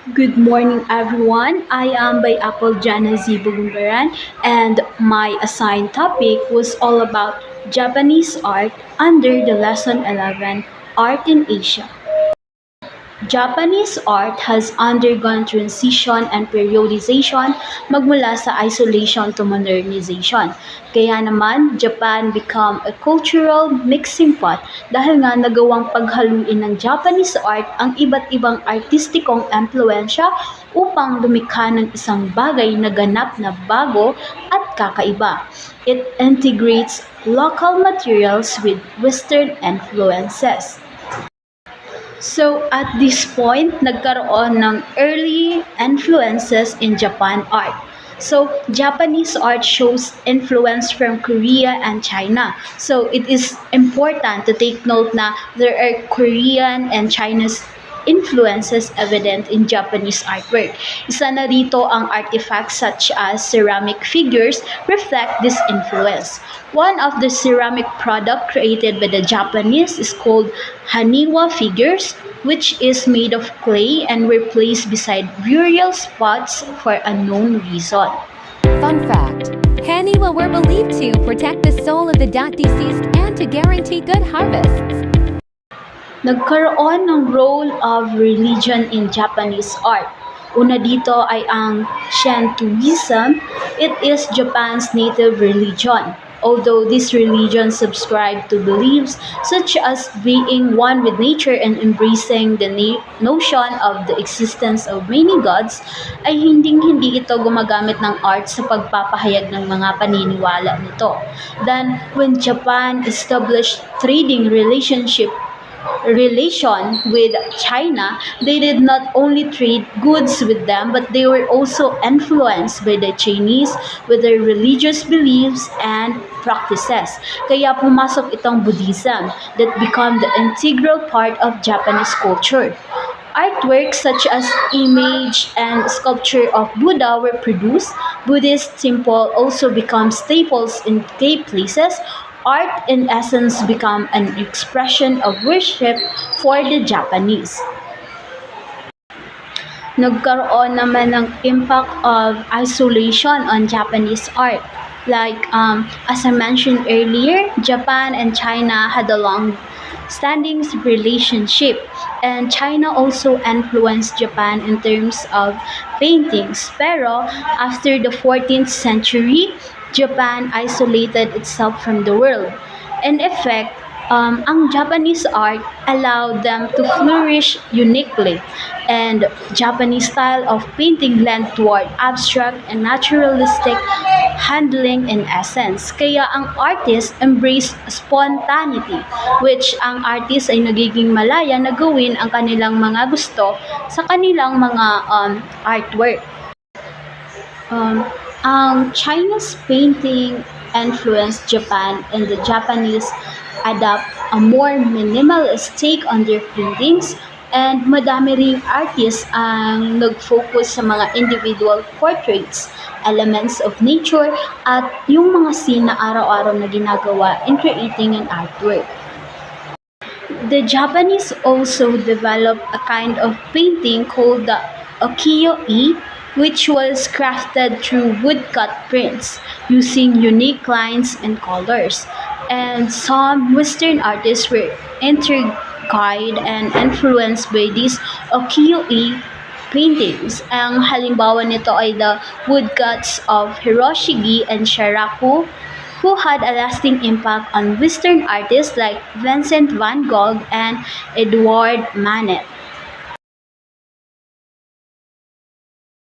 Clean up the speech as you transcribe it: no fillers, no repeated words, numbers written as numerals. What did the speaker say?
Good morning, everyone. I am by Apple Jana Z. Bugumbaran, and my assigned topic was all about Japanese art under the lesson 11 Art in Asia. Japanese art has undergone transition and periodization magmula sa isolation to modernization. Kaya naman, Japan become a cultural mixing pot dahil nga nagawang paghaluin ng Japanese art ang iba't ibang artistikong impluensya upang lumikha ng isang bagay na ganap na bago at kakaiba. It integrates local materials with Western influences. So at this point, nagkaroon ng early influences in Japan art. So Japanese art shows influence from Korea and China. So it is important to take note na there are Korean and Chinese influences evident in Japanese artwork. Isa na rito ang artifacts such as ceramic figures reflect this influence. One of the ceramic product created by the Japanese is called Haniwa figures, which is made of clay and were placed beside burial spots for unknown reason. Fun fact, Haniwa were believed to protect the soul of the deceased and to guarantee good harvests. Nagkaroon ng role of religion in Japanese art. Una dito ay ang Shintoism. It is Japan's native religion. Although this religion subscribed to beliefs such as being one with nature and embracing the notion of the existence of many gods, ay hindi ito gumagamit ng art sa pagpapahayag ng mga paniniwala nito. Then, when Japan established trading relation with China, they did not only trade goods with them, but they were also influenced by the Chinese with their religious beliefs and practices. Kaya pumasok itong Buddhism that become the integral part of Japanese culture. Artworks such as image and sculpture of Buddha were produced. Buddhist temple also become staples in key places. Art in essence become an expression of worship for the Japanese. Nagkaroon naman ng impact of isolation on Japanese art. Like, as I mentioned earlier, Japan and China had a long-standing relationship, and China also influenced Japan in terms of paintings. Pero after the 14th century, Japan isolated itself from the world. In effect, ang Japanese art allowed them to flourish uniquely, and Japanese style of painting lent toward abstract and naturalistic handling in essence. Kaya ang artist embraced spontaneity, which ang artist ay nagiging malaya na gawin ang kanilang mga gusto sa kanilang mga artwork. Ang Chinese painting influenced Japan, and the Japanese adapt a more minimalist take on their paintings, and madami ring artists ang nag-focus sa mga individual portraits, elements of nature, at yung mga scene na araw-araw na ginagawa in creating an artwork. The Japanese also developed a kind of painting called the ukiyo-e, which was crafted through woodcut prints using unique lines and colors. And some Western artists were intrigued and influenced by these ukiyo-e paintings. Ang halimbawa nito ay the woodcuts of Hiroshige and Shiraku, who had a lasting impact on Western artists like Vincent van Gogh and Edouard Manet.